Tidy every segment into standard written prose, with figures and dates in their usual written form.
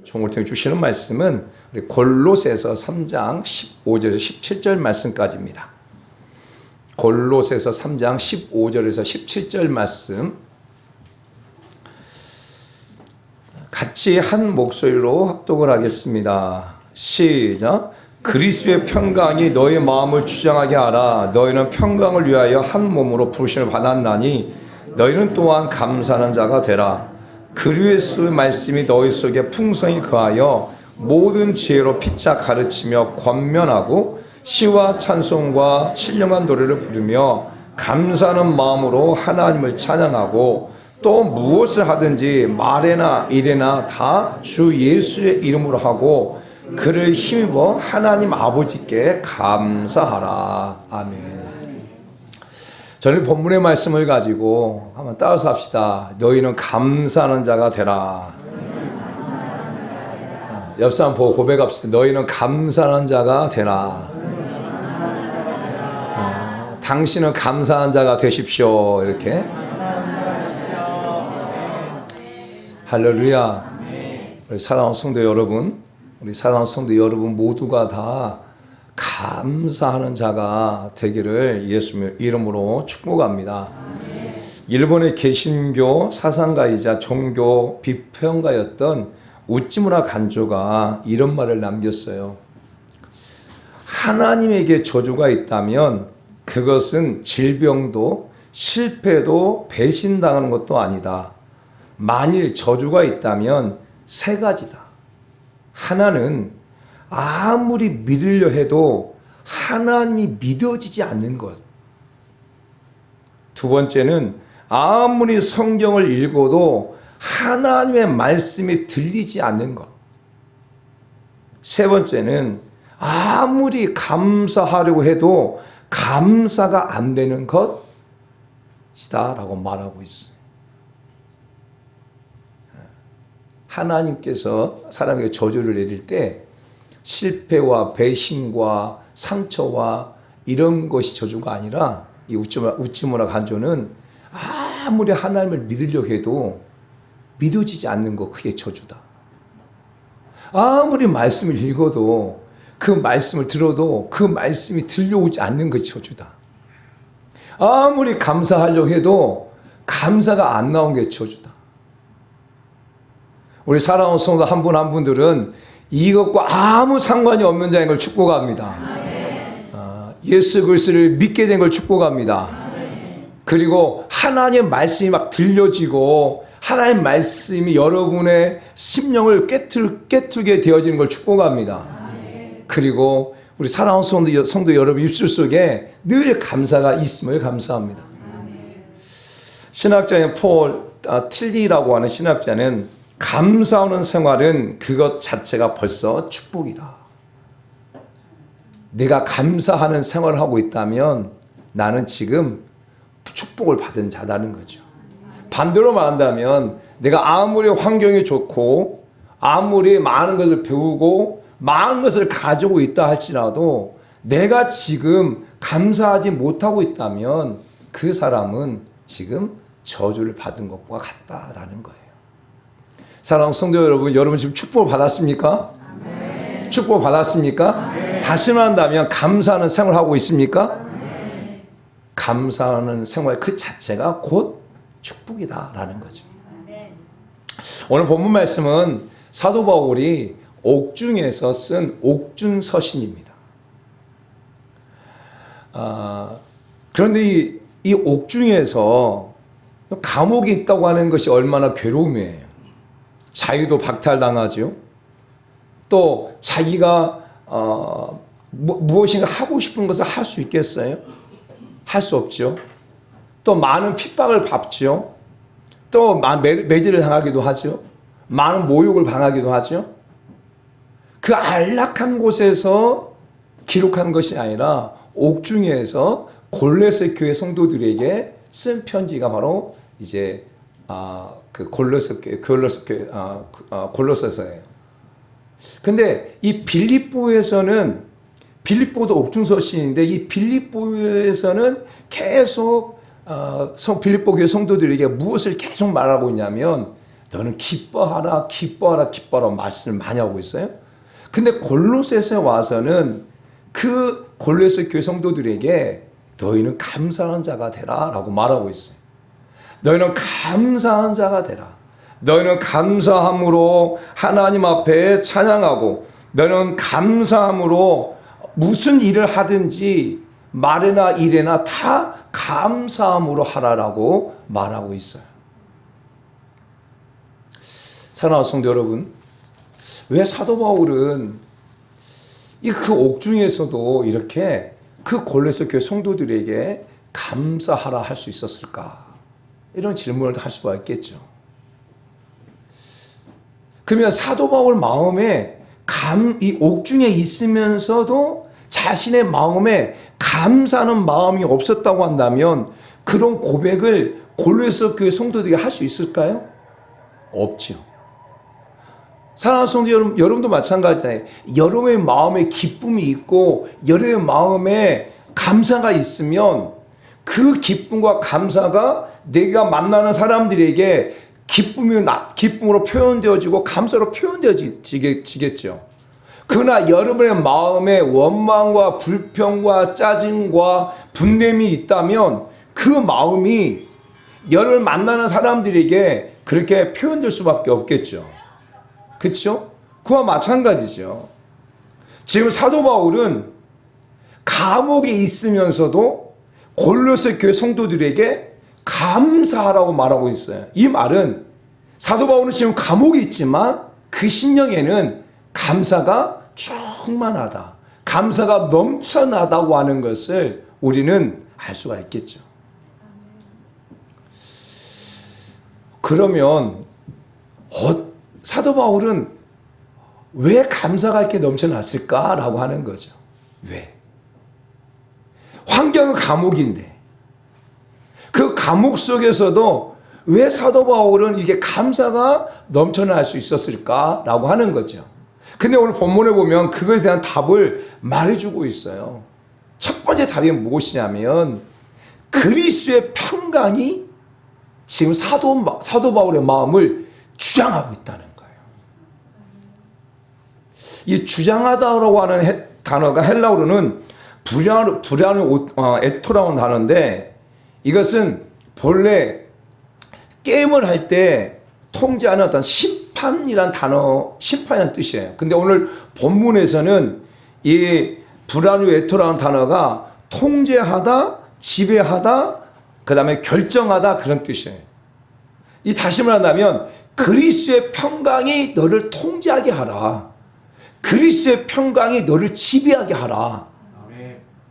종을 통해 주시는 말씀은 우리 골로새서 3장 15절에서 17절 말씀까지입니다. 골로새서 3장 15절에서 17절 말씀 같이 한 목소리로 합독을 하겠습니다. 시작. 그리스도의 평강이 너희 마음을 주장하게 하라. 너희는 평강을 위하여 한 몸으로 부르심을 받았나니 너희는 또한 감사하는 자가 되라. 그리스도의 말씀이 너희 속에 풍성히 거하여 모든 지혜로 피차 가르치며 권면하고 시와 찬송과 신령한 노래를 부르며 감사하는 마음으로 하나님을 찬양하고 또 무엇을 하든지 말에나 일에나 다 주 예수의 이름으로 하고 그를 힘입어 하나님 아버지께 감사하라. 아멘. 저는 본문의 말씀을 가지고 한번 따라서 합시다. 너희는 감사하는 자가 되라. 옆 사람 보고 고백합시다. 너희는 감사하는 자가 되라. 당신은 감사한 자가 되십시오. 이렇게. 할렐루야. 우리 사랑하는 성도 여러분, 모두가 다 감사하는 자가 되기를 예수님의 이름으로 축복합니다. 일본의 개신교 사상가이자 종교 비평가였던 우찌무라 간조가 이런 말을 남겼어요. 하나님에게 저주가 있다면 그것은 질병도 실패도 배신당하는 것도 아니다. 만일 저주가 있다면 세 가지다. 하나는 아무리 믿으려 해도 하나님이 믿어지지 않는 것. 두 번째는 아무리 성경을 읽어도 하나님의 말씀이 들리지 않는 것. 세 번째는 아무리 감사하려고 해도 감사가 안 되는 것이다 라고 말하고 있어요. 하나님께서 사람에게 저주를 내릴 때 실패와 배신과 상처와 이런 것이 저주가 아니라 이 우찌무라 간조는 아무리 하나님을 믿으려고 해도 믿어지지 않는 것, 그게 저주다. 아무리 말씀을 읽어도 그 말씀을 들어도 그 말씀이 들려오지 않는 것이 저주다. 아무리 감사하려고 해도 감사가 안 나온 게 저주다. 우리 사랑하는 성도 한 분 한 분들은 이것과 아무 상관이 없는 자인 걸 축복합니다. 예수 그리스도를 믿게 된 걸 축복합니다. 그리고 하나님의 말씀이 막 들려지고 하나님의 말씀이 여러분의 심령을 깨트게 되어지는 걸 축복합니다. 그리고 우리 사랑하는 성도 여러분 입술 속에 늘 감사가 있음을 감사합니다. 신학자인 폴 틸리라고 하는 신학자는 감사하는 생활은 그것 자체가 벌써 축복이다. 내가 감사하는 생활을 하고 있다면 나는 지금 축복을 받은 자라는 거죠. 반대로 말한다면 내가 아무리 환경이 좋고 아무리 많은 것을 배우고 많은 것을 가지고 있다 할지라도 내가 지금 감사하지 못하고 있다면 그 사람은 지금 저주를 받은 것과 같다라는 거예요. 사랑하는 성도 여러분 지금 축복을 받았습니까? 아멘. 축복을 받았습니까? 아멘. 다시 말한다면 감사하는 생활을 하고 있습니까? 아멘. 감사하는 생활 그 자체가 곧 축복이다라는 거죠. 아멘. 오늘 본문 말씀은 사도 바울이 옥중에서 쓴 옥중서신입니다. 그런데 이 옥중에서 감옥에 있다고 하는 것이 얼마나 괴로움이에요. 자유도 박탈당하죠. 또 자기가 무엇인가 하고 싶은 것을 할 수 있겠어요? 할 수 없죠. 또 많은 핍박을 받죠. 또 매질을 당하기도 하죠. 많은 모욕을 당하기도 하죠. 그 안락한 곳에서 기록한 것이 아니라 옥중에서 골로새 교회 성도들에게 쓴 편지가 바로 이제 그 골로새서예요. 근데 이 빌립보도 옥중서신인데 이 빌립보에서는 계속 빌립보 교회 성도들에게 무엇을 계속 말하고 있냐면 너는 기뻐하라, 기뻐하라, 기뻐하라 말씀을 많이 하고 있어요. 근데 골로새서에 와서는 그 골로새 교회 성도들에게 너희는 감사하는 자가 되라 라고 말하고 있어요. 너희는 감사한 자가 되라. 너희는 감사함으로 하나님 앞에 찬양하고, 너희는 감사함으로 무슨 일을 하든지 말이나 일이나 다 감사함으로 하라라고 말하고 있어요. 사랑하는 성도 여러분, 왜 사도 바울은 그 옥중에서도 이렇게 그 골로새 교회 성도들에게 감사하라 할 수 있었을까? 이런 질문을 할 수가 있겠죠. 그러면 사도 바울 마음에 이 옥중에 있으면서도 자신의 마음에 감사하는 마음이 없었다고 한다면 그런 고백을 골로새 교회 성도들이 할 수 있을까요? 없죠. 사랑하는 성도 여러분, 여러분도 마찬가지잖아요. 여러분의 마음에 기쁨이 있고 여러분의 마음에 감사가 있으면 그 기쁨과 감사가 내가 만나는 사람들에게 기쁨으로 표현되어지고 감사로 표현되어지겠죠. 그러나 여러분의 마음에 원망과 불평과 짜증과 분냄이 있다면 그 마음이 여러분 만나는 사람들에게 그렇게 표현될 수밖에 없겠죠. 그렇죠? 그와 마찬가지죠. 지금 사도 바울은 감옥에 있으면서도 골로새 교회 성도들에게 감사하라고 말하고 있어요. 이 말은 사도 바울은 지금 감옥에 있지만 그 심령에는 감사가 충만하다, 감사가 넘쳐나다고 하는 것을 우리는 알 수가 있겠죠. 그러면 사도 바울은 왜 감사가 이렇게 넘쳐났을까라고 하는 거죠. 왜? 환경은 감옥인데 그 감옥 속에서도 왜 사도 바울은 이게 감사가 넘쳐날 수 있었을까라고 하는 거죠. 근데 오늘 본문에 보면 그것에 대한 답을 말해주고 있어요. 첫 번째 답이 무엇이냐면 그리스도의 평강이 지금 사도 바울의 마음을 주장하고 있다는 거예요. 이 주장하다라고 하는 단어가 헬라어로는 불안의 에토라는 단어인데, 이것은 본래 게임을 할 때 통제하는 어떤 심판이란 뜻이에요. 근데 오늘 본문에서는 이 불안의 에토라는 단어가 통제하다, 지배하다, 그 다음에 결정하다, 그런 뜻이에요. 이 다시 말한다면 그리스도의 평강이 너를 통제하게 하라. 그리스도의 평강이 너를 지배하게 하라.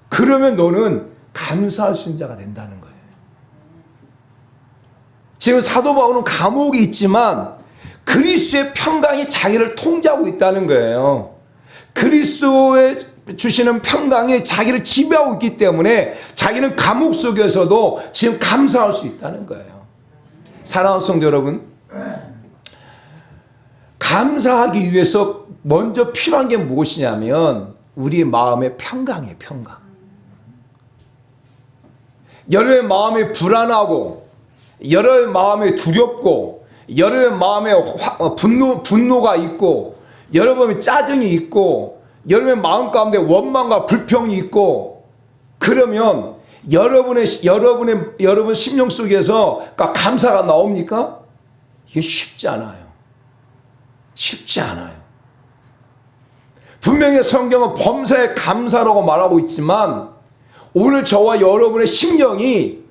그러면 너는 감사할 수 있는 자가 된다는 거예요. 지금 사도 바울은 감옥에 있지만 그리스도의 평강이 자기를 통제하고 있다는 거예요. 그리스도의 주시는 평강이 자기를 지배하고 있기 때문에 자기는 감옥 속에서도 지금 감사할 수 있다는 거예요. 사랑하는 성도 여러분, 감사하기 위해서 먼저 필요한 게 무엇이냐면 우리 마음의 평강이에요. 평강. 여러분의 마음이 불안하고 여러분의 마음이 두렵고 여러분의 마음에 분노가 있고 여러분의 짜증이 있고 여러분의 마음 가운데 원망과 불평이 있고, 그러면 여러분 심령 속에서 감사가 나옵니까? 이게 쉽지 않아요. 쉽지 않아요. 분명히 성경은 범사에 감사라고 말하고 있지만 오늘 저와 여러분의 심령이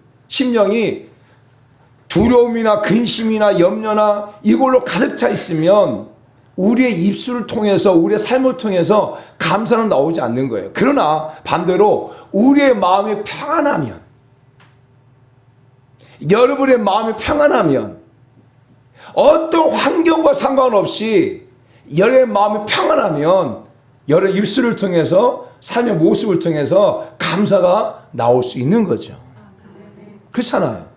두려움이나 근심이나 염려나 이걸로 가득 차 있으면 우리의 입술을 통해서 우리의 삶을 통해서 감사는 나오지 않는 거예요. 그러나 반대로 우리의 마음이 평안하면, 여러분의 마음이 평안하면 어떤 환경과 상관없이 여러분의 마음이 평안하면 여러분 입술을 통해서 삶의 모습을 통해서 감사가 나올 수 있는 거죠. 그렇잖아요.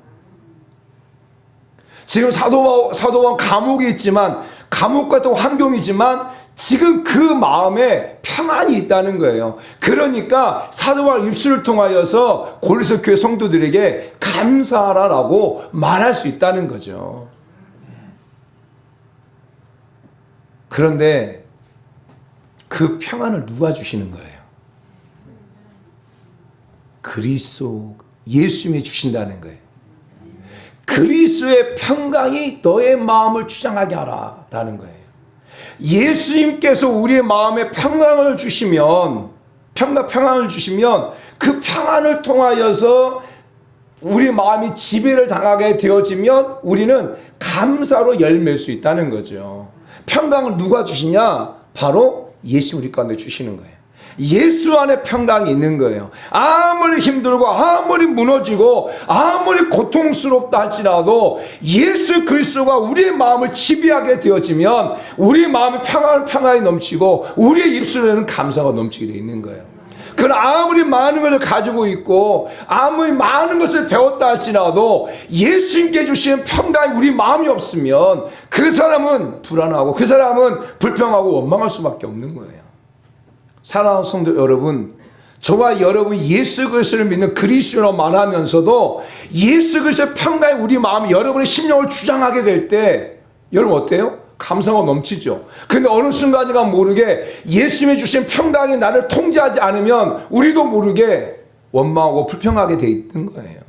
지금 사도 바울 감옥에 있지만, 감옥 같은 환경이지만 지금 그 마음에 평안이 있다는 거예요. 그러니까 사도 바울 입술을 통하여서 골로새 교회 성도들에게 감사하라라고 말할 수 있다는 거죠. 그런데 그 평안을 누가 주시는 거예요? 그리스도 예수님이 주신다는 거예요. 그리스도의 평강이 너의 마음을 주장하게 하라 라는 거예요. 예수님께서 우리의 마음에 평강을 주시면 평안을 주시면 그 평안을 통하여서 우리 마음이 지배를 당하게 되어지면 우리는 감사로 열매일 수 있다는 거죠. 평강을 누가 주시냐? 바로 예수 우리 가운데 주시는 거예요. 예수 안에 평강이 있는 거예요. 아무리 힘들고 아무리 무너지고 아무리 고통스럽다 할지라도 예수 그리스도가 우리의 마음을 지배하게 되어지면 우리 마음에 평안이 넘치고 우리의 입술에는 감사가 넘치게 되어 있는 거예요. 그러나 아무리 많은 것을 가지고 있고 아무리 많은 것을 배웠다 할지라도 예수님께 주신 평강이 우리 마음이 없으면 그 사람은 불안하고 그 사람은 불평하고 원망할 수밖에 없는 거예요. 사랑하는 성도 여러분, 저와 여러분이 예수 그리스도를 믿는 그리스도로 말하면서도 예수 그리스도의 평강이 우리 마음이 여러분의 심령을 주장하게 될 때 여러분 어때요? 감사가 넘치죠. 그런데 어느 순간인가 모르게 예수님이 주신 평강이 나를 통제하지 않으면 우리도 모르게 원망하고 불평하게 돼 있는 거예요.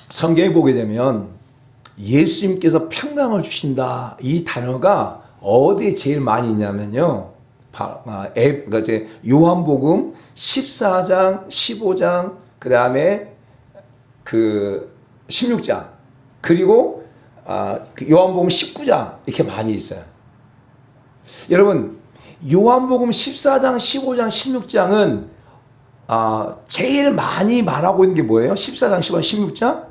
성경에 보게 되면 예수님께서 평강을 주신다 이 단어가 어디에 제일 많이 있냐면요. 그러니까 이제 요한복음 14장, 15장, 그 다음에 그 16장, 그리고 요한복음 19장 이렇게 많이 있어요. 여러분, 요한복음 14장, 15장, 16장은 제일 많이 말하고 있는 게 뭐예요? 14장, 15장, 16장?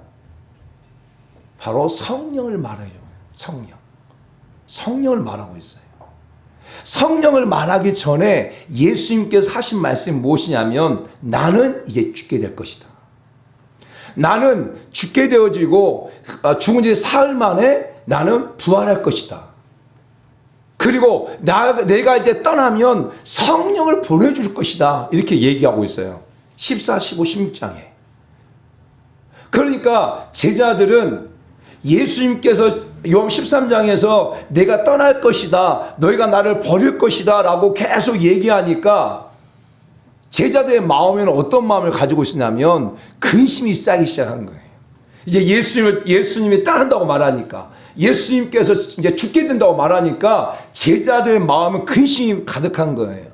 바로 성령을 말해요. 성령을 말하고 있어요. 성령을 말하기 전에 예수님께서 하신 말씀이 무엇이냐면 나는 이제 죽게 될 것이다. 나는 죽게 되어지고 죽은 지 사흘 만에 나는 부활할 것이다. 그리고 내가 이제 떠나면 성령을 보내줄 것이다. 이렇게 얘기하고 있어요. 14, 15, 16장에. 그러니까 제자들은 예수님께서 요한 13장에서 내가 떠날 것이다. 너희가 나를 버릴 것이다. 라고 계속 얘기하니까 제자들의 마음에는 어떤 마음을 가지고 있었냐면 근심이 쌓이기 시작한 거예요. 이제 예수님이 떠난다고 말하니까 예수님께서 이제 죽게 된다고 말하니까 제자들의 마음은 근심이 가득한 거예요.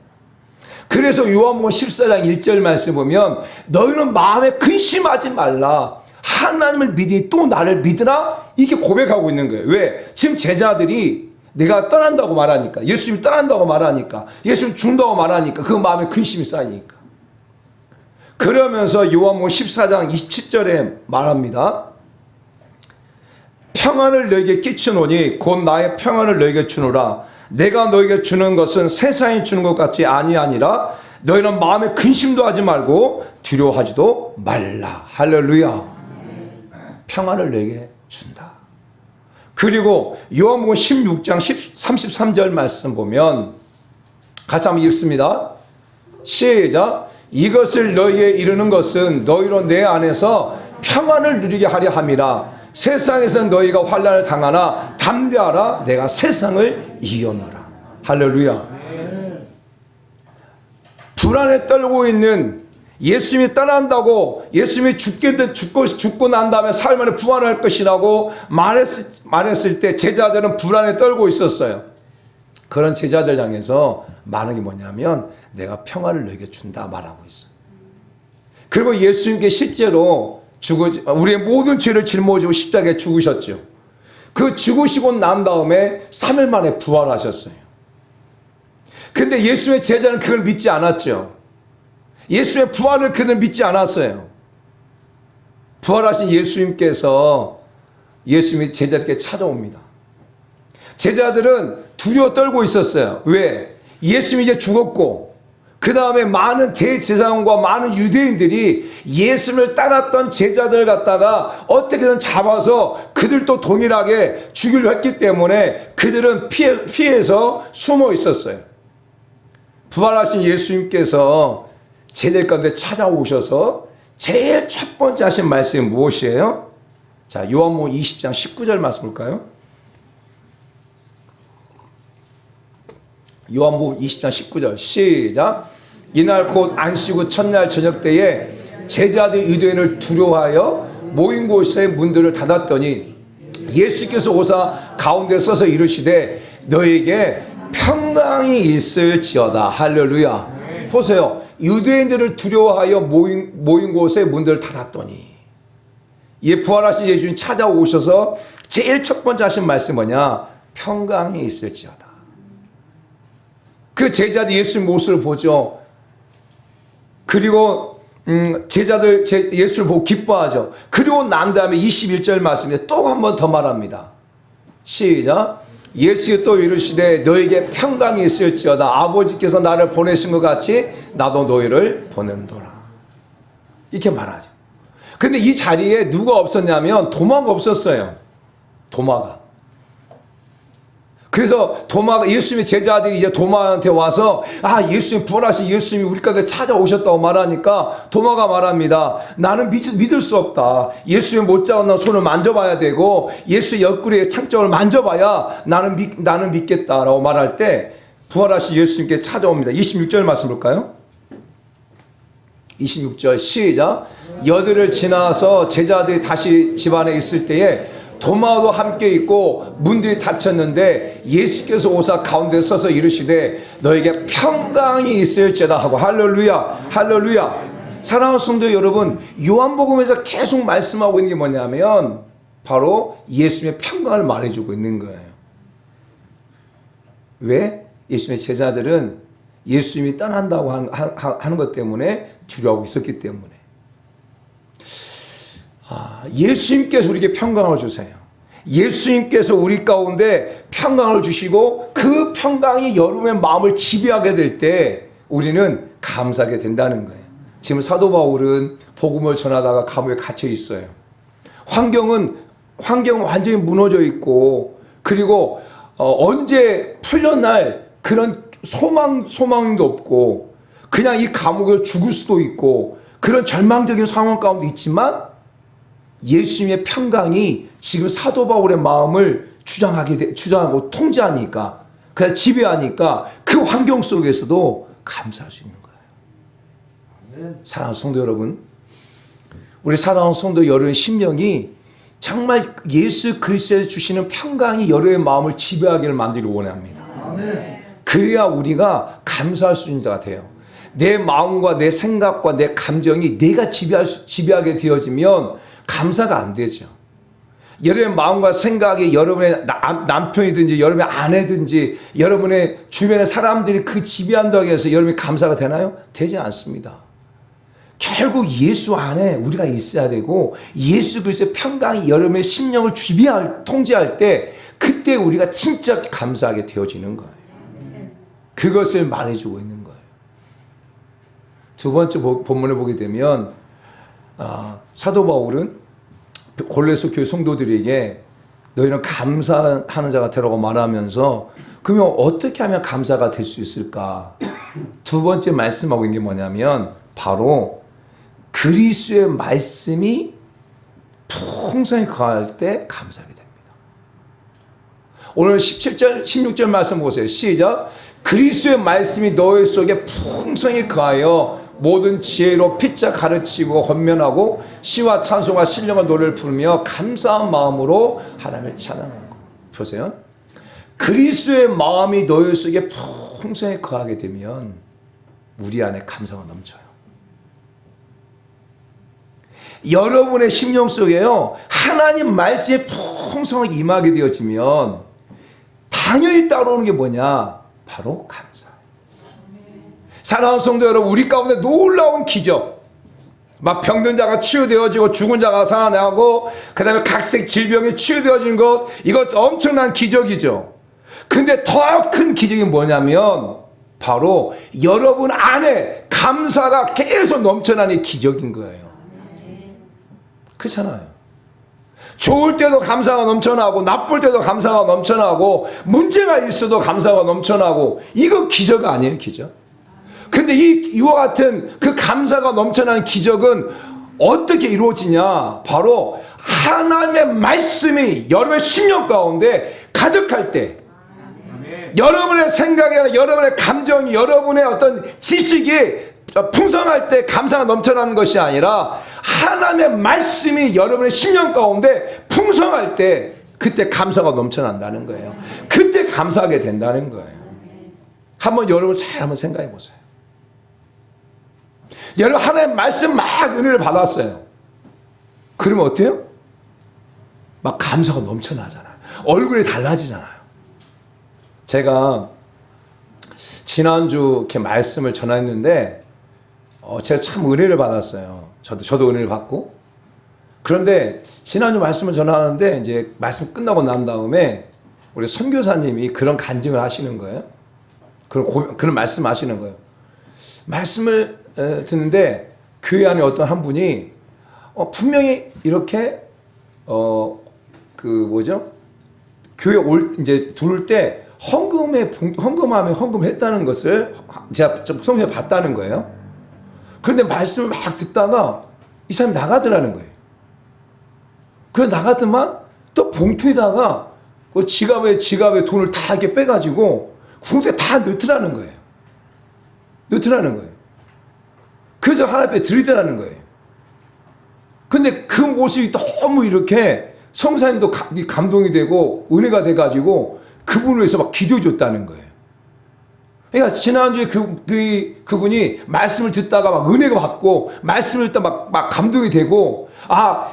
그래서 요한복음 14장 1절 말씀 보면 너희는 마음에 근심하지 말라. 하나님을 믿으니 또 나를 믿으라. 이렇게 고백하고 있는 거예요. 왜? 지금 제자들이 내가 떠난다고 말하니까, 예수님이 떠난다고 말하니까, 예수님 죽는다고 말하니까 그 마음에 근심이 쌓이니까. 그러면서 요한복음 14장 27절에 말합니다. 평안을 너에게 끼치노니 곧 나의 평안을 너에게 주노라. 내가 너에게 주는 것은 세상이 주는 것 같이 아니하니라. 너희는 마음에 근심도 하지 말고 두려워하지도 말라. 할렐루야. 평안을 너에게 준다. 그리고 요한복음 16장 33절 말씀 보면 같이 한번 읽습니다. 시작. 이것을 너희에 이르는 것은 너희로 내 안에서 평안을 누리게 하려 함이라. 세상에서 너희가 환난을 당하나 담대하라. 내가 세상을 이겨노라. 할렐루야. 불안에 떨고 있는 예수님이 떠난다고 예수님이 죽고 난 다음에 사흘 만에 부활할 것이라고 말했을 때 제자들은 불안에 떨고 있었어요. 그런 제자들 향해서 말하는 게 뭐냐면 내가 평안을 너에게 준다 말하고 있어요. 그리고 예수님께 실제로 우리의 모든 죄를 짊어지고 십자가에 죽으셨죠. 그 죽으시고 난 다음에 3일 만에 부활하셨어요. 근데 예수의 제자는 그걸 믿지 않았죠. 예수의 부활을 그들은 믿지 않았어요. 부활하신 예수님께서 예수님이 제자들에게 찾아옵니다. 제자들은 두려워 떨고 있었어요. 왜? 예수님이 이제 죽었고 그 다음에 많은 대제사장과 많은 유대인들이 예수님을 따랐던 제자들을 갖다가 어떻게든 잡아서 그들도 동일하게 죽이려 했기 때문에 그들은 피해서 숨어 있었어요. 부활하신 예수님께서 제자들 가운데 찾아오셔서 제일 첫 번째 하신 말씀이 무엇이에요? 자, 요한복음 20장 19절 말씀 볼까요? 요한복음 20장 19절 시작. 이날 곧 안식구 첫날 저녁 때에 제자들이 유대인을 두려워하여 모인 곳의 문들을 닫았더니 예수께서 오사 가운데 서서 이르시되 너에게 평강이 있을지어다. 할렐루야. 보세요. 유대인들을 두려워하여 모인 곳의 문들을 닫았더니 부활하신 예수님 찾아오셔서 제일 첫 번째 하신 말씀이 뭐냐? 평강이 있을지어다. 그 제자들이 예수님 모습을 보죠. 그리고 제자들 예수를 보고 기뻐하죠. 그리고 난 다음에 21절 말씀에 또 한 번 더 말합니다. 시작. 예수께 또 이르시되 너에게 평강이 있을지어다. 아버지께서 나를 보내신 것 같이 나도 너희를 보낸도라. 이렇게 말하죠. 근데 이 자리에 누가 없었냐면 도마가 없었어요. 도마가. 그래서 도마가, 예수님의 제자들이 이제 도마한테 와서 예수님 부활하신 예수님이 우리 가운데 찾아오셨다고 말하니까 도마가 말합니다. 나는 믿을 수 없다. 예수님 못 잡았나 손을 만져봐야 되고 예수의 옆구리에 창정을 만져봐야 나는 믿겠다라고 말할 때 부활하신 예수님께 찾아옵니다. 26절 말씀 볼까요? 26절 시작. 여들을 지나서 제자들이 다시 집안에 있을 때에 도마도 함께 있고 문들이 닫혔는데 예수께서 오사 가운데 서서 이르시되 너에게 평강이 있을지어다 하고. 할렐루야. 할렐루야. 사랑하는 성도 여러분, 요한복음에서 계속 말씀하고 있는 게 뭐냐면 바로 예수님의 평강을 말해주고 있는 거예요. 왜? 예수님의 제자들은 예수님이 떠난다고 하는 것 때문에 두려워하고 있었기 때문에. 예수님께서 우리에게 평강을 주세요. 예수님께서 우리 가운데 평강을 주시고 그 평강이 여러분의 마음을 지배하게 될 때 우리는 감사하게 된다는 거예요. 지금 사도 바울은 복음을 전하다가 감옥에 갇혀 있어요. 환경은 완전히 무너져 있고, 그리고 언제 풀려날 그런 소망도 없고, 그냥 이 감옥에 죽을 수도 있고, 그런 절망적인 상황 가운데 있지만 예수님의 평강이 지금 사도 바울의 마음을 주장하고 통제하니까, 그래서 지배하니까 그 환경 속에서도 감사할 수 있는 거예요. 사랑하는 성도 여러분, 우리 사랑하는 성도 여러분의 심령이 정말 예수 그리스도에 주시는 평강이 여러분의 마음을 지배하기를 만들기를 원합니다. 그래야 우리가 감사할 수 있는 자가 돼요. 내 마음과 내 생각과 내 감정이 내가 지배하게 되어지면 감사가 안 되죠. 여러분의 마음과 생각이 여러분의 남편이든지 여러분의 아내든지 여러분의 주변의 사람들이 그 지배한다고 해서 여러분이 감사가 되나요? 되지 않습니다. 결국 예수 안에 우리가 있어야 되고 예수 그리스도의 평강이 여러분의 심령을 통제할 때 그때 우리가 진짜 감사하게 되어지는 거예요. 그것을 말해주고 있는 거예요. 두 번째 본문을 보게 되면 사도 바울은 골로새 교회 성도들에게 너희는 감사하는 자가 되라고 말하면서 그러면 어떻게 하면 감사가 될 수 있을까? 두 번째 말씀하고 있는 게 뭐냐면 바로 그리스도의 말씀이 풍성히 거할 때 감사하게 됩니다. 오늘 17절 16절 말씀 보세요. 시작. 그리스도의 말씀이 너희 속에 풍성히 거하여 모든 지혜로 피차 가르치고 권면하고 시와 찬송과 신령한 노래를 부르며 감사한 마음으로 하나님을 찬양하고. 보세요. 그리스도의 마음이 너희 속에 풍성히 거하게 되면 우리 안에 감사가 넘쳐요. 여러분의 심령 속에요, 하나님 말씀이 풍성하게 임하게 되어지면 당연히 따라오는 게 뭐냐? 바로 감사. 사랑하는 성도 여러분, 우리 가운데 놀라운 기적, 막 병든 자가 치유되어지고 죽은 자가 살아나고 그 다음에 각색 질병이 치유되어지는 것, 이거 엄청난 기적이죠. 근데 더 큰 기적이 뭐냐면 바로 여러분 안에 감사가 계속 넘쳐나는 기적인 거예요. 그렇잖아요. 좋을 때도 감사가 넘쳐나고 나쁠 때도 감사가 넘쳐나고 문제가 있어도 감사가 넘쳐나고, 이거 기적 아니에요, 기적? 근데 이와 같은 그 감사가 넘쳐나는 기적은 어떻게 이루어지냐? 바로 하나님의 말씀이 여러분의 심령 가운데 가득할 때, 여러분의 생각이 아니라 여러분의 감정이, 여러분의 어떤 지식이 풍성할 때 감사가 넘쳐나는 것이 아니라 하나님의 말씀이 여러분의 심령 가운데 풍성할 때 그때 감사가 넘쳐난다는 거예요. 그때 감사하게 된다는 거예요. 한번 여러분 잘 한번 생각해 보세요. 여러분 하나님의 말씀 막 은혜를 받았어요. 그러면 어때요? 막 감사가 넘쳐나잖아요. 얼굴이 달라지잖아요. 제가 지난주 이렇게 말씀을 전했는데 제가 참 은혜를 받았어요. 저도 은혜를 받고. 그런데 지난주 말씀을 전하는데 이제 말씀 끝나고 난 다음에 우리 선교사님이 그런 간증을 하시는 거예요. 그런 말씀 하시는 거예요. 말씀을 듣는데 교회 안에 어떤 한 분이 분명히 이렇게 교회 이제 들어올 때 헌금을 했다는 것을 제가 성경에 봤다는 거예요. 그런데 말씀을 막 듣다가 이 사람이 나가더라는 거예요. 그래서 나가더만 또 봉투에다가 그 지갑에 돈을 다 이렇게 빼가지고 봉투에 다 넣더라는 거예요. 그래서 하나님 앞에 드리더라는 거예요. 근데 그 모습이 너무 이렇게 성사님도 감동이 되고 은혜가 돼가지고 그분을 위해서 막 기도해 줬다는 거예요. 그러니까 지난주에 그분이 말씀을 듣다가 막 은혜가 받고 말씀을 듣다 막 감동이 되고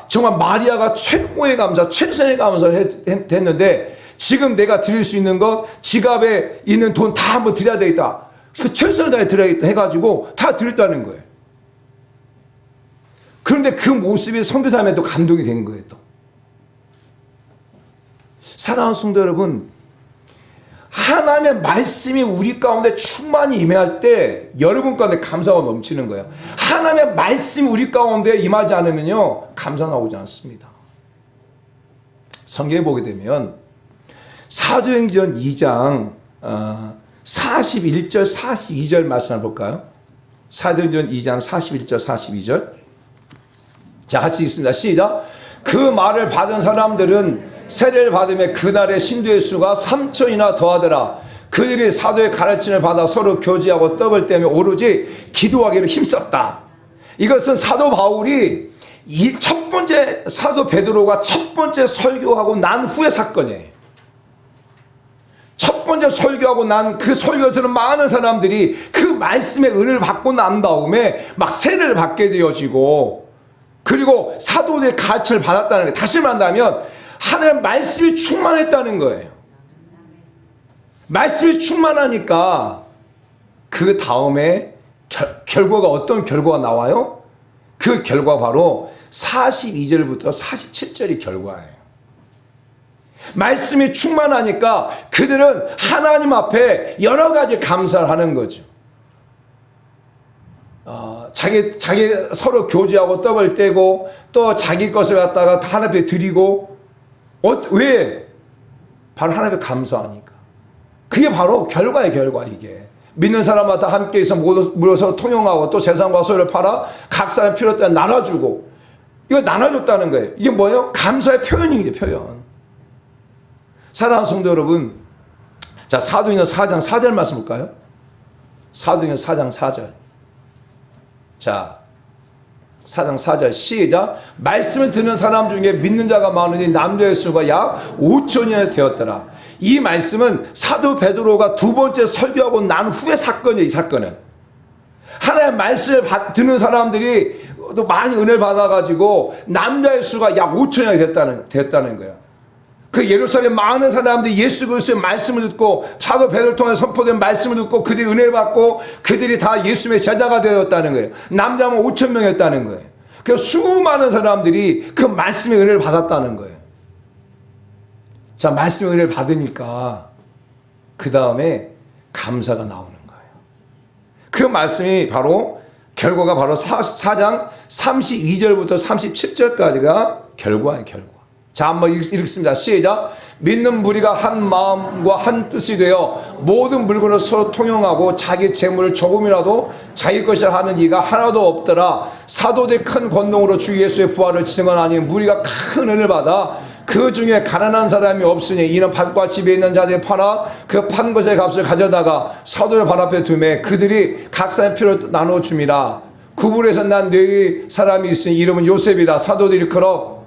정말 마리아가 최고의 감사, 최선의 감사를 했는데 지금 내가 드릴 수 있는 것 지갑에 있는 돈 다 한번 드려야 되겠다. 그 최선을 다해 드려야겠다 해가지고 다 드렸다는 거예요. 그런데 그 모습이 선교사님한테 또 감동이 된 거예요. 또 사랑하는 성도 여러분, 하나님의 말씀이 우리 가운데 충만히 임할 때 여러분 가운데 감사가 넘치는 거예요. 하나님의 말씀이 우리 가운데 임하지 않으면요 감사 나오지 않습니다. 성경에 보게 되면 사도행전 2장 41절 42절 말씀을 볼까요? 사도행전 2장 41절 42절 자 같이 읽습니다. 시작. 그 말을 받은 사람들은 세례를 받으며 그날의 신도의 수가 3천이나 더하더라. 그들이 사도의 가르침을 받아 서로 교제하고 떡을 떼며 오로지 기도하기를 힘썼다. 이것은 사도 바울이 첫 번째 사도 베드로가 첫 번째 설교하고 난 후의 사건이에요. 첫 번째 설교하고 난 그 설교를 들은 많은 사람들이 그 말씀의 은혜를 받고 난 다음에 막 세례를 받게 되어지고 그리고 사도들의 가르침을 받았다는 거예요. 다시 말한다면 하나님의 말씀이 충만했다는 거예요. 말씀이 충만하니까 그 다음에 결과가 어떤 결과가 나와요? 그 결과 바로 42절부터 47절이 결과예요. 말씀이 충만하니까 그들은 하나님 앞에 여러 가지 감사를 하는 거죠. 자기 서로 교제하고 떡을 떼고 또 자기 것을 갖다가 하나님 앞에 드리고 왜? 바로 하나님 앞에 감사하니까. 그게 바로 결과의 결과. 이게 믿는 사람마다 함께해서 모여서 통용하고 또 재산과 소유를 팔아 각 사람 필요 때문에 나눠주고 이거 나눠줬다는 거예요. 이게 뭐예요? 감사의 표현이에요. 표현. 사랑하는 성도 여러분, 자 사도행전 4장 4절 말씀 볼까요? 사도행전 4장 4절. 자 4장 4절 시작. 말씀을 듣는 사람 중에 믿는 자가 많으니 남자의 수가 약 5천여 되었더라. 이 말씀은 사도 베드로가 두 번째 설교하고 난 후의 사건이에요. 이 사건은 하나님의 말씀을 듣는 사람들이 또 많이 은혜를 받아가지고 남자의 수가 약 5천여 됐다는 거예요. 그 예루살렘 많은 사람들이 예수 그리스도의 말씀을 듣고 사도 베드로를 통해 선포된 말씀을 듣고 그들이 은혜를 받고 그들이 다 예수의 제자가 되었다는 거예요. 남자만 5천 명이었다는 거예요. 그래서 수많은 사람들이 그 말씀의 은혜를 받았다는 거예요. 자, 말씀의 은혜를 받으니까 그 다음에 감사가 나오는 거예요. 그 말씀이 바로 결과가 바로 4장 32절부터 37절까지가 결과예요. 결과. 자, 한번 읽습니다. 시작. 믿는 무리가 한 마음과 한 뜻이 되어 모든 물건을 서로 통용하고 자기 재물을 조금이라도 자기 것이라 하는 이가 하나도 없더라. 사도들의 큰 권능으로 주 예수의 부활을 증언하니 무리가 큰 은혜를 받아 그 중에 가난한 사람이 없으니 이는 밭과 집에 있는 자들이 팔아 그 판 것의 값을 가져다가 사도의 발 앞에 두매 그들이 각 사람의 필요를 나누어 줍니다. 구불에서 난 네 사람이 있으니 이름은 요셉이라. 사도들이 그러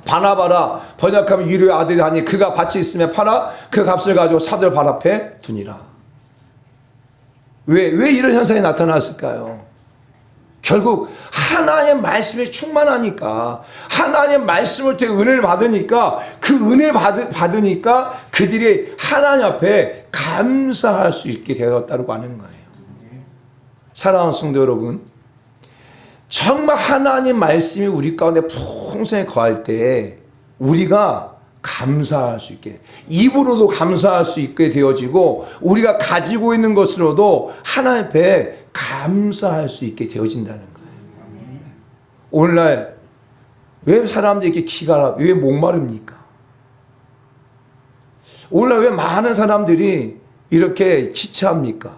바나바라 번역하면 유료의 아들이 하니 그가 밭이 있으면 팔아 그 값을 가지고 사도의 발 앞에 두니라. 왜 이런 현상이 나타났을까요? 결국 하나님의 말씀이 충만하니까, 하나님의 말씀을 통해 은혜를 받으니까, 그 은혜 받으니까 그들이 하나님 앞에 감사할 수 있게 되었다고 하는 거예요. 사랑하는 성도 여러분, 정말 하나님 말씀이 우리 가운데 풍성히 거할 때 우리가 감사할 수 있게, 입으로도 감사할 수 있게 되어지고 우리가 가지고 있는 것으로도 하나님 앞에 감사할 수 있게 되어진다는 거예요. 오늘날 왜 사람들이 이렇게 기가 왜 목마릅니까? 오늘날 왜 많은 사람들이 이렇게 지체합니까?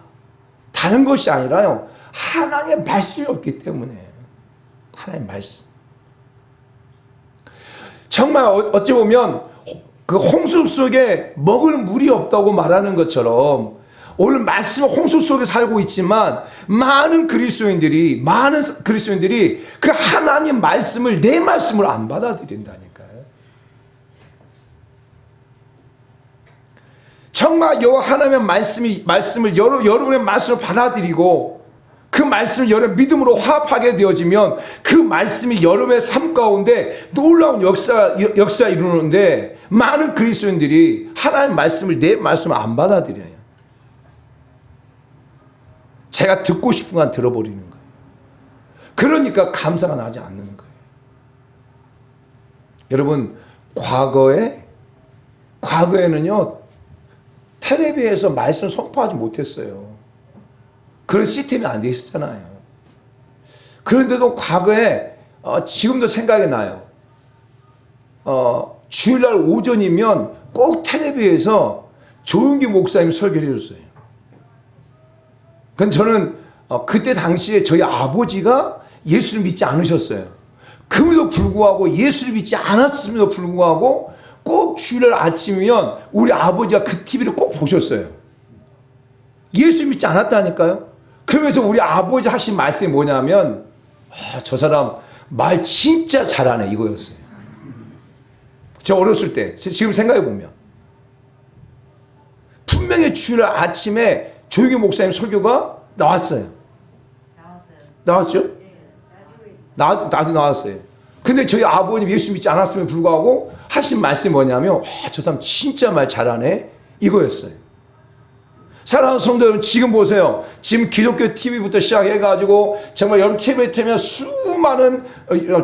다른 것이 아니라요, 하나님의 말씀이 없기 때문에. 하나님의 말씀. 정말 어찌 보면 그 홍수 속에 먹을 물이 없다고 말하는 것처럼 오늘 말씀은 홍수 속에 살고 있지만 많은 그리스도인들이 그 하나님 말씀을, 내 말씀을 안 받아들인다니까요. 정말 여호와 하나님의 말씀을 여러분의 말씀을 받아들이고 그 말씀을 여러분 믿음으로 화합하게 되어지면 그 말씀이 여러분의 삶 가운데 놀라운 역사 이루는데 많은 그리스도인들이 하나님의 말씀을, 내 말씀을 안 받아들여요. 제가 듣고 싶은 건 들어버리는 거예요. 그러니까 감사가 나지 않는 거예요. 여러분, 과거에는요, 텔레비에서 말씀을 선포하지 못했어요. 그런 시스템이 안 돼 있었잖아요. 그런데도 과거에 지금도 생각이 나요. 주일날 오전이면 꼭 텔레비에서 조용기 목사님이 설교를 해줬어요. 그건 저는 그때 당시에 저희 아버지가 예수를 믿지 않으셨어요. 그럼에도 불구하고, 예수를 믿지 않았음에도 불구하고 꼭 주일날 아침이면 우리 아버지가 그 TV를 꼭 보셨어요. 예수 믿지 않았다니까요. 그러면서 우리 아버지 하신 말씀이 뭐냐면, 저 사람 말 진짜 잘하네, 이거였어요. 제가 어렸을 때, 지금 생각해보면 분명히 주일날 아침에 조용기 목사님 설교가 나왔어요. 나왔죠? 나도 나왔어요. 근데 저희 아버님 예수 믿지 않았음에 불구하고 하신 말씀이 뭐냐면, 저 사람 진짜 말 잘하네, 이거였어요. 사랑하는 성도 여러분, 지금 보세요. 지금 기독교 TV부터 시작해가지고 정말 여러분 TV에 틀면 수많은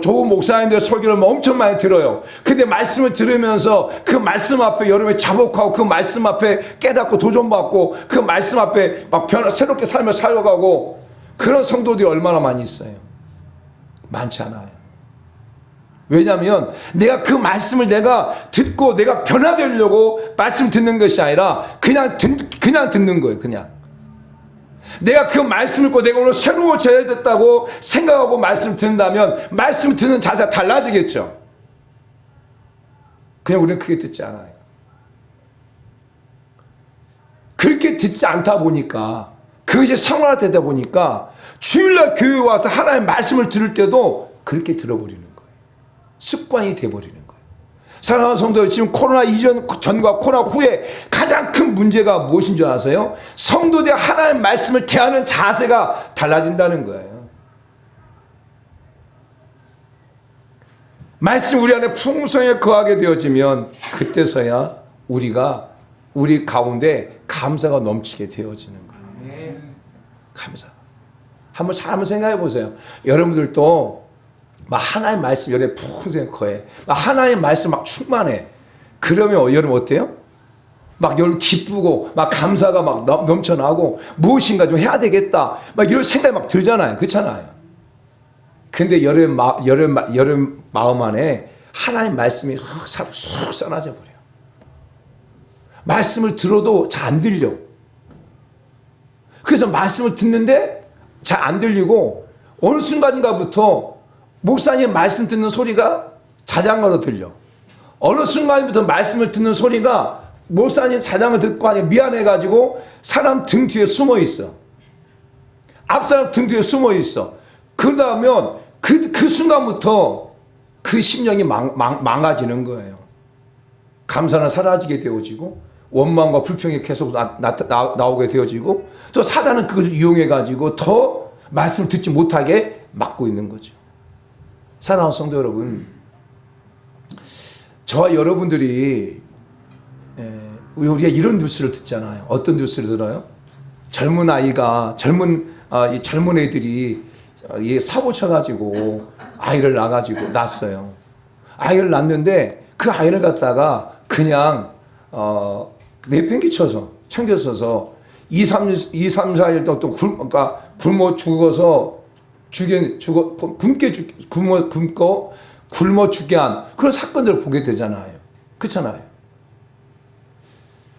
좋은 목사님들의 설교를 엄청 많이 들어요. 근데 말씀을 들으면서 그 말씀 앞에 여러분이 자복하고 그 말씀 앞에 깨닫고 도전받고 그 말씀 앞에 막 새롭게 삶을 살아가고 그런 성도들이 얼마나 많이 있어요? 많지 않아요. 왜냐하면 내가 그 말씀을 내가 듣고 내가 변화되려고 말씀 듣는 것이 아니라 그냥 듣는 거예요. 그냥 내가 그 말씀을 듣고 내가 오늘 새로워져야 됐다고 생각하고 말씀 듣는다면 말씀 듣는 자세가 달라지겠죠. 그냥 우리는 그게 듣지 않아요. 그렇게 듣지 않다 보니까 그것이 생활화되다 보니까 주일날 교회에 와서 하나님의 말씀을 들을 때도 그렇게 들어버리는 거예요. 습관이 돼버리는 거예요. 사랑하는 성도들, 지금 코로나 전과 코로나 후에 가장 큰 문제가 무엇인 줄 아세요? 성도들이 하나님의 말씀을 대하는 자세가 달라진다는 거예요. 말씀 우리 안에 풍성하게 거하게 되어지면 그때서야 우리 가운데 감사가 넘치게 되어지는 거예요. 감사. 한번 생각해 보세요. 여러분들도 막 하나님 말씀 여러분 풍성하게 거해. 막 하나님 말씀 막 충만해. 그러면 여러분 어때요? 막 여러분 기쁘고 막 감사가 막 넘쳐나고 무엇인가 좀 해야 되겠다. 막 이런 생각이 막 들잖아요. 그렇잖아요. 근데 여러분 마음 안에 하나님 말씀이 쑥 써놔져 버려요. 말씀을 들어도 잘 안 들려. 그래서 말씀을 듣는데 잘 안 들리고 어느 순간인가부터 목사님 말씀 듣는 소리가 자장가로 들려. 어느 순간부터 말씀을 듣는 소리가 목사님 자장가 듣고 하니 미안해가지고 사람 등 뒤에 숨어 있어. 앞사람 등 뒤에 숨어 있어. 그러면 그 순간부터 그 심령이 망가지는 거예요. 감사는 사라지게 되어지고 원망과 불평이 계속 나오게 되어지고 또 사단은 그걸 이용해가지고 더 말씀을 듣지 못하게 막고 있는 거죠. 사랑하는 성도 여러분, 저와 여러분들이 우리가 이런 뉴스를 듣잖아요. 어떤 뉴스를 들어요? 젊은 아이가 이 젊은 애들이 사고 쳐가지고 아이를 낳았어요. 아이를 낳는데 그 아이를 갖다가 그냥 내팽개쳐서 챙겼어서 2, 3, 4일 또 굶어 죽어서 굶어 죽게 한 그런 사건들을 보게 되잖아요. 그렇잖아요.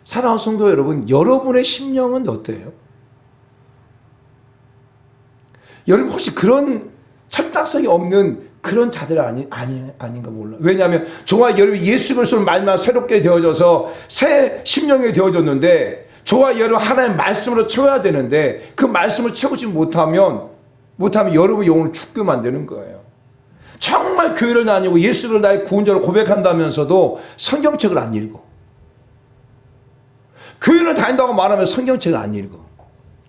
사랑하는 성도 여러분, 여러분의 심령은 어때요? 여러분 혹시 그런 철딱선이 없는 그런 자들 아닌가 몰라. 왜냐하면 저와 여러분 예수 그리스도를 말미암아 새롭게 되어져서 새 심령이 되어졌는데 저와 여러분 하나님의 말씀으로 채워야 되는데 그 말씀을 채우지 못하면 여러분 영혼을 죽게 만드는 거예요. 정말 교회를 다니고 예수를 나의 구원자로 고백한다면서도 성경책을 안 읽어. 교회를 다닌다고 말하면 성경책을 안 읽어.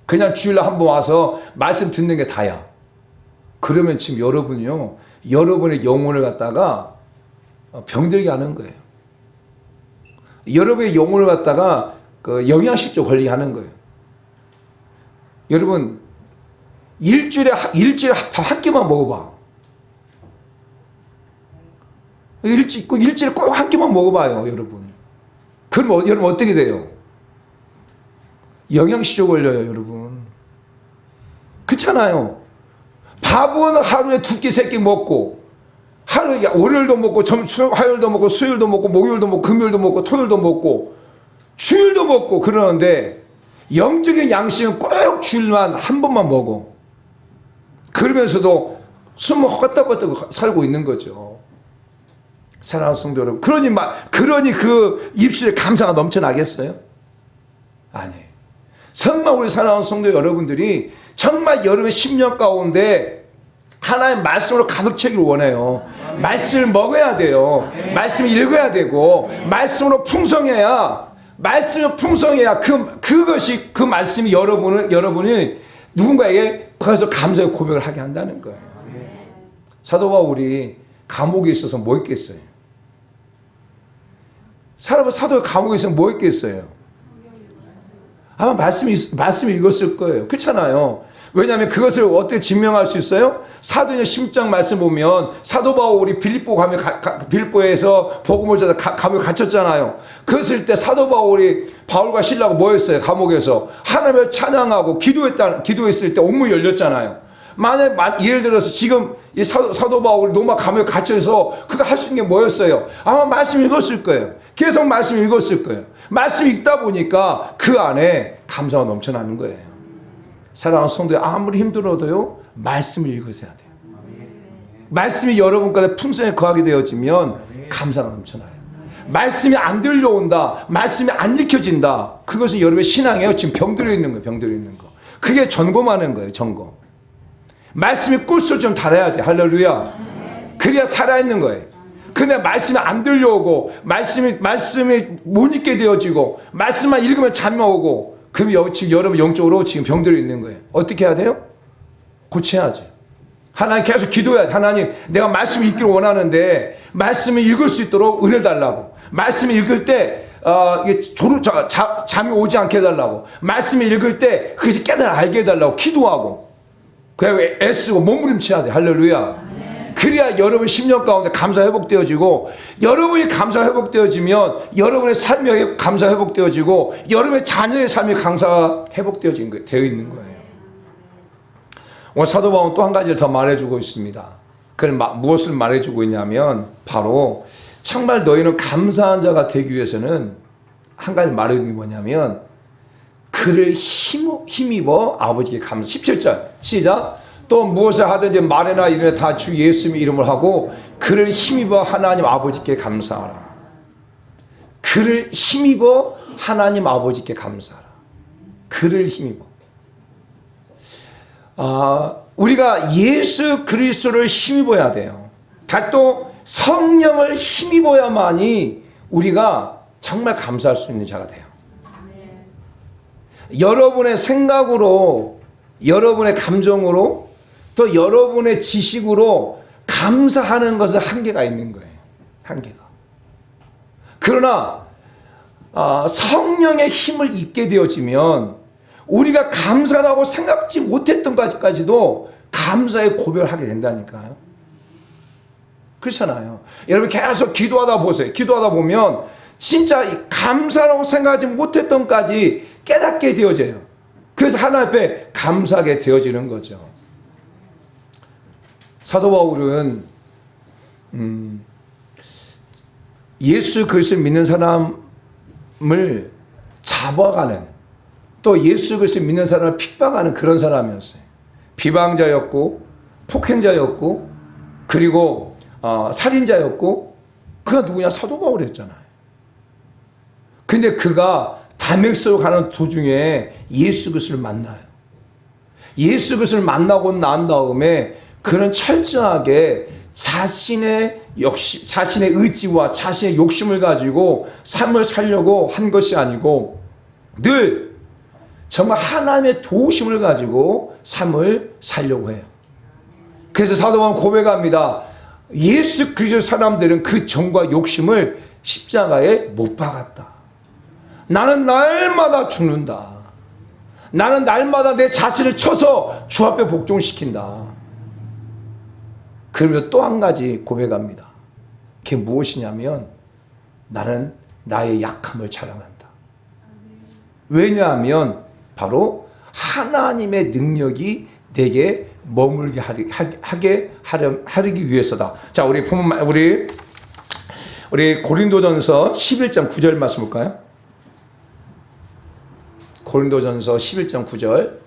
그냥 주일날 한번 와서 말씀 듣는 게 다야. 그러면 지금 여러분이요, 여러분의 영혼을 갖다가 병들게 하는 거예요. 여러분의 영혼을 갖다가 그 영양실조 걸리게 하는 거예요. 여러분, 일주일에 밥 한 끼만 먹어봐. 일주일에 꼭 한 끼만 먹어봐요, 여러분. 그럼 여러분 어떻게 돼요? 영양실조 걸려요, 여러분. 그렇잖아요. 밥은 하루에 2끼, 3끼 먹고, 하루에 월요일도 먹고, 화요일도 먹고, 수요일도 먹고, 목요일도 먹고, 금요일도 먹고, 토요일도 먹고, 주일도 먹고 그러는데 영적인 양식은 꼭 주일만 한 번만 먹어. 그러면서도 숨을 헛떡헛떡 살고 있는 거죠. 사랑하는 성도 여러분, 그러니 그 입술에 감사가 넘쳐나겠어요? 아니에요. 정말 우리 사랑하는 성도 여러분들이 정말 여러분의 심령 가운데 하나님 말씀으로 가득 차기를 원해요. 말씀을 먹어야 돼요. 말씀을 읽어야 되고 말씀으로 풍성해야 그 말씀이 여러분이 누군가에게 거기서 감사의 고백을 하게 한다는 거예요. 사도 바울이 감옥에 있어서 뭐 했겠어요? 사도가 감옥에 있어서 뭐 했겠어요? 아마 말씀 읽었을 거예요. 그렇잖아요. 왜냐하면 그것을 어떻게 증명할 수 있어요? 사도행전 10장 말씀 보면 사도 바울이 빌립보에서 복음을 전해 감옥에 갇혔잖아요. 그랬을 때 사도 바울이 바울과 실라가 뭐였어요? 감옥에서 하나님을 찬양하고 기도했을 때 옥문이 열렸잖아요. 만약 예를 들어서 지금 이 사도 바울이 로마 감옥에 갇혀서 그가 할 수 있는 게 뭐였어요? 아마 말씀 읽었을 거예요. 계속 말씀 읽었을 거예요. 말씀 읽다 보니까 그 안에 감사가 넘쳐나는 거예요. 사랑하는 성도들, 아무리 힘들어도요 말씀을 읽으셔야 돼요. 말씀이 여러분 가운데 풍성에 거하게 되어지면 감사가 넘쳐나요. 말씀이 안 들려온다, 말씀이 안 읽혀진다, 그것은 여러분의 신앙에 지금 병들어 있는 거예요. 병들어 있는 거. 그게 점검하는 거예요. 점검. 말씀이 꿀술 좀 달아야 돼. 할렐루야. 그래야 살아있는 거예요. 근데 말씀이 안 들려오고 말씀이 못 읽게 되어지고 말씀만 읽으면 잠이 오고, 그럼 지금 여러분 영적으로 지금 병들어 있는 거예요. 어떻게 해야 돼요? 고쳐야죠. 하나님 계속 기도해야지. 하나님, 내가 말씀을 읽기를 원하는데 말씀을 읽을 수 있도록 은혜를 달라고. 말씀을 읽을 때 잠이 오지 않게 해달라고. 말씀을 읽을 때 그것이 깨달아 알게 해달라고 기도하고, 그래 애쓰고 몸부림쳐야 돼. 할렐루야. 그래야 여러분 심령 가운데 감사 회복되어지고, 여러분이 감사 회복되어지면 여러분의 삶이 감사 회복되어지고 여러분의 자녀의 삶이 감사 회복되어 있는 거예요. 오늘 사도 바울은 또 한 가지를 더 말해주고 있습니다. 무엇을 말해주고 있냐면 바로 정말 너희는 감사한 자가 되기 위해서는 한 가지 말해주는 게 뭐냐면 그를 힘입어 아버지께 감사. 17절 시작. 또 무엇을 하든지 말이나 일이나 다 주 예수님의 이름을 하고 그를 힘입어 하나님 아버지께 감사하라. 그를 힘입어 하나님 아버지께 감사하라. 그를 힘입어. 우리가 예수 그리스도를 힘입어야 돼요. 또 성령을 힘입어야만이 우리가 정말 감사할 수 있는 자가 돼요. 여러분의 생각으로, 여러분의 감정으로, 또 여러분의 지식으로 감사하는 것은 한계가 있는 거예요. 한계가. 그러나 성령의 힘을 입게 되어지면 우리가 감사라고 생각지 못했던 것까지도 감사의 고백을 하게 된다니까요. 그렇잖아요. 여러분 계속 기도하다 보세요. 기도하다 보면 진짜 감사라고 생각하지 못했던 것까지 깨닫게 되어져요. 그래서 하나님 앞에 감사하게 되어지는 거죠. 사도 바울은 예수 그리스도를 믿는 사람을 잡아가는, 또 예수 그리스도를 믿는 사람을 핍박하는 그런 사람이었어요. 비방자였고 폭행자였고 그리고 살인자였고 그가 누구냐? 사도 바울이었잖아요. 근데 그가 다메섹으로 가는 도중에 예수 그리스도를 만나요. 예수 그리스도를 만나고 난 다음에 그는 철저하게 자신의 의지와 자신의 욕심을 가지고 삶을 살려고 한 것이 아니고 늘 정말 하나님의 도우심을 가지고 삶을 살려고 해요. 그래서 사도 바울은 고백합니다. 예수 그리스도 사람들은 그 정과 욕심을 십자가에 못 박았다. 나는 날마다 죽는다. 나는 날마다 내 자신을 쳐서 주 앞에 복종시킨다. 그러면서 또 한 가지 고백합니다. 그게 무엇이냐면 나는 나의 약함을 자랑한다. 왜냐하면 바로 하나님의 능력이 내게 머물게 하기 위해서다. 자, 우리 고린도전서 11장 9절 말씀 볼까요? 고린도전서 11장 9절.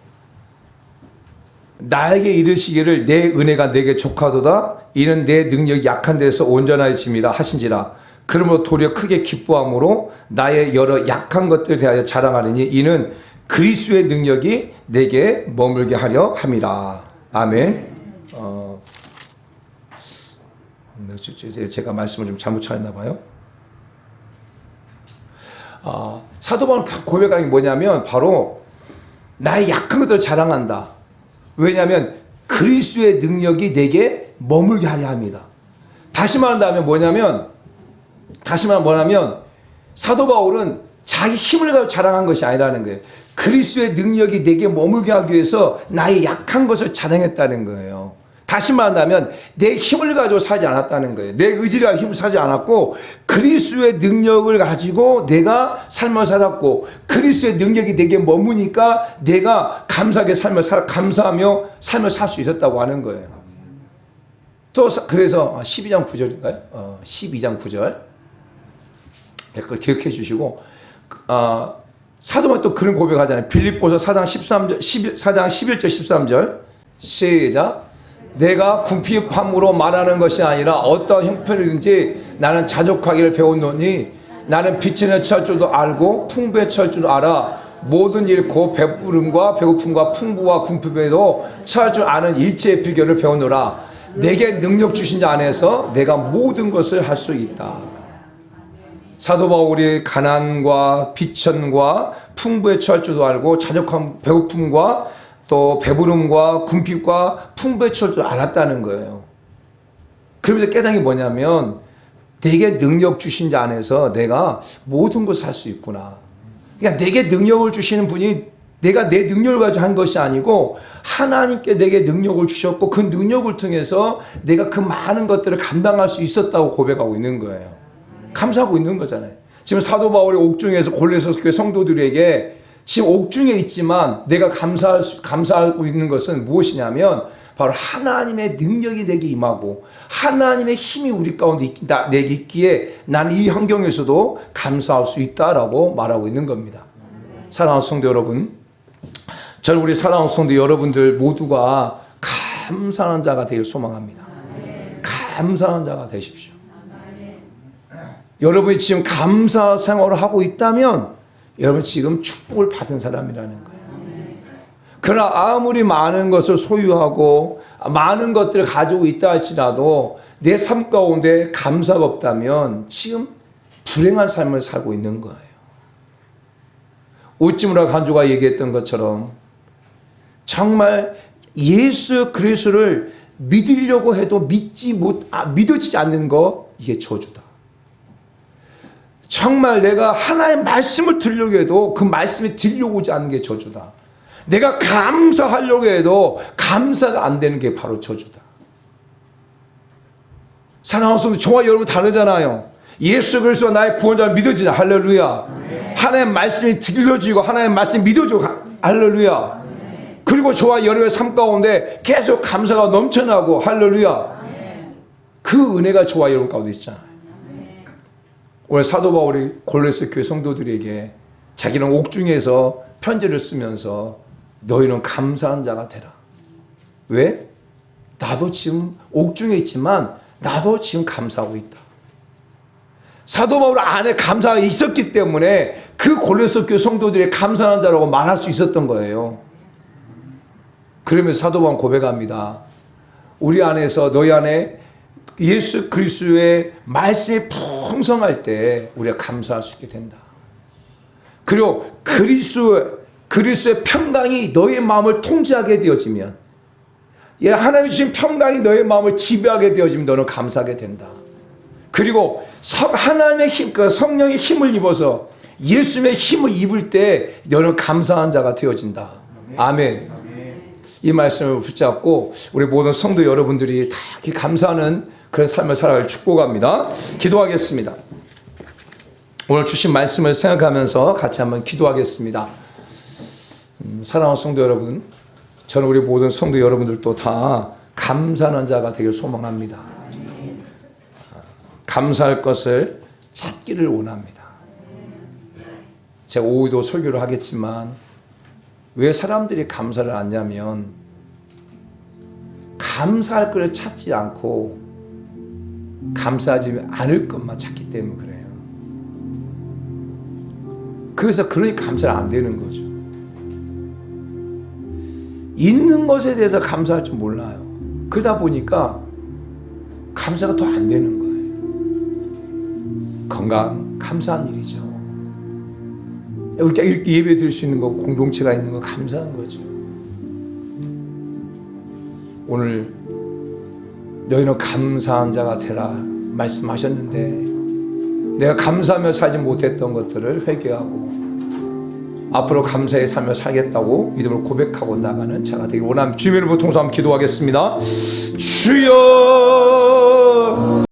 나에게 이르시기를 내 은혜가 내게 족하도다. 이는 내 능력이 약한 데서 온전하여짐이라 하신지라. 그러므로 도리어 크게 기뻐함으로 나의 여러 약한 것들에 대하여 자랑하리니 이는 그리스도의 능력이 내게 머물게 하려 함이라. 아멘. 제가 말씀을 좀 잘못 차렸나 봐요. 사도 바울은 고백하는 게 뭐냐면 바로 나의 약한 것들을 자랑한다. 왜냐하면 그리스도의 능력이 내게 머물게 하려 합니다. 다시 말한다면 뭐냐면 사도 바울은 자기 힘을 가지고 자랑한 것이 아니라는 거예요. 그리스도의 능력이 내게 머물게 하기 위해서 나의 약한 것을 자랑했다는 거예요. 다시 말한다면 내 힘을 가지고 살지 않았다는 거예요. 내 의지를 가지고 힘을 살지 않았고 그리스도의 능력을 가지고 내가 삶을 살았고 그리스도의 능력이 내게 머무니까 내가 감사하게 감사하며 삶을 살 수 있었다고 하는 거예요. 또 그래서 12장 9절인가요? 12장 9절 그걸 기억해 주시고 사도만 또 그런 고백하잖아요. 빌립보서 4장 11절 13절 시작. 내가 궁핍함으로 말하는 것이 아니라 어떠한 형편이든지 나는 자족하기를 배웠노니 나는 빛에 처할 줄도 알고 풍부에 처할 줄도 알아. 모든 잃고 배부름과 배고픔과 풍부와 궁핍에도 처할 줄 아는 일체의 비결을 배우노라. 내게 능력 주신 자 안에서 내가 모든 것을 할 수 있다. 사도 바울이 가난과 비천과 풍부에 처할 줄도 알고 자족한 배고픔과 또 배부름과 궁핍과 풍부에 처할 줄 알았다는 거예요. 그러면서 깨달은 게 뭐냐면 내게 능력 주신 자 안에서 내가 모든 것을 할 수 있구나. 그러니까 내게 능력을 주시는 분이 내가 내 능력을 가지고 한 것이 아니고 하나님께 내게 능력을 주셨고 그 능력을 통해서 내가 그 많은 것들을 감당할 수 있었다고 고백하고 있는 거예요. 감사하고 있는 거잖아요. 지금 사도 바울이 옥중에서 골로새 교회 성도들에게 지금 옥중에 있지만 내가 감사하고 있는 것은 무엇이냐면 바로 하나님의 능력이 내게 임하고 하나님의 힘이 우리 가운데 내게 있기에 나는 이 환경에서도 감사할 수 있다라고 말하고 있는 겁니다. 사랑하는 성도 여러분, 저는 우리 사랑하는 성도 여러분들 모두가 감사하는 자가 되길 소망합니다. 감사하는 자가 되십시오. 여러분이 지금 감사 생활을 하고 있다면 여러분 지금 축복을 받은 사람이라는 거예요. 그러나 아무리 많은 것을 소유하고 많은 것들을 가지고 있다 할지라도 내 삶 가운데 감사가 없다면 지금 불행한 삶을 살고 있는 거예요. 오찌무라 간주가 얘기했던 것처럼 정말 예수 그리스도를 믿으려고 해도 믿어지지 않는 거, 이게 저주다. 정말 내가 하나의 말씀을 들으려고 해도 그 말씀이 들려오지 않는 게 저주다. 내가 감사하려고 해도 감사가 안 되는 게 바로 저주다. 사랑하는 성도, 저와 여러분 다르잖아요. 예수 그리스도가 나의 구원자를 믿어지자. 할렐루야. 하나님의 말씀이 들려지고 하나님의 말씀이 믿어지고 할렐루야. 그리고 저와 여러분의 삶 가운데 계속 감사가 넘쳐나고 할렐루야. 그 은혜가 저와 여러분 가운데 있잖아요. 오늘 사도 바울이 골로새 교회 성도들에게 자기는 옥중에서 편지를 쓰면서 너희는 감사한 자가 되라. 왜? 나도 지금 옥중에 있지만 나도 지금 감사하고 있다. 사도 바울 안에 감사가 있었기 때문에 그 골로새 교회 성도들이 감사한 자라고 말할 수 있었던 거예요. 그러면서 사도 바울은 고백합니다. 우리 안에서 너희 안에 예수 그리스도의 말씀이 풍성할 때 우리가 감사할 수 있게 된다. 그리고 그리스도의 평강이 너의 마음을 통제하게 되어지면, 하나님이 주신 평강이 너의 마음을 지배하게 되어지면 너는 감사하게 된다. 그리고 하나님의 힘, 성령의 힘을 입어서 예수님의 힘을 입을 때 너는 감사한 자가 되어진다. 아멘. 이 말씀을 붙잡고 우리 모든 성도 여러분들이 다 감사하는 그런 삶을 살아갈 축복합니다. 기도하겠습니다. 오늘 주신 말씀을 생각하면서 같이 한번 기도하겠습니다. 사랑하는 성도 여러분, 저는 우리 모든 성도 여러분들도 다 감사하는 자가 되길 소망합니다. 감사할 것을 찾기를 원합니다. 제가 오후도 설교를 하겠지만 왜 사람들이 감사를 하냐면 감사할 것을 찾지 않고 감사하지 않을 것만 찾기 때문에 그래요. 그래서 그러니까 감사를 안 되는 거죠. 있는 것에 대해서 감사할 줄 몰라요. 그러다 보니까 감사가 더 안 되는 거예요. 건강 감사한 일이죠. 이렇게 예배 드릴 수 있는 거, 공동체가 있는 거 감사한 거죠. 오늘 너희는 감사한 자가 되라 말씀하셨는데 내가 감사하며 살지 못했던 것들을 회개하고 앞으로 감사의 삶을 살겠다고 믿음을 고백하고 나가는 자가 되길 원합니다. 주님의 이름으로 통성함 기도하겠습니다. 주여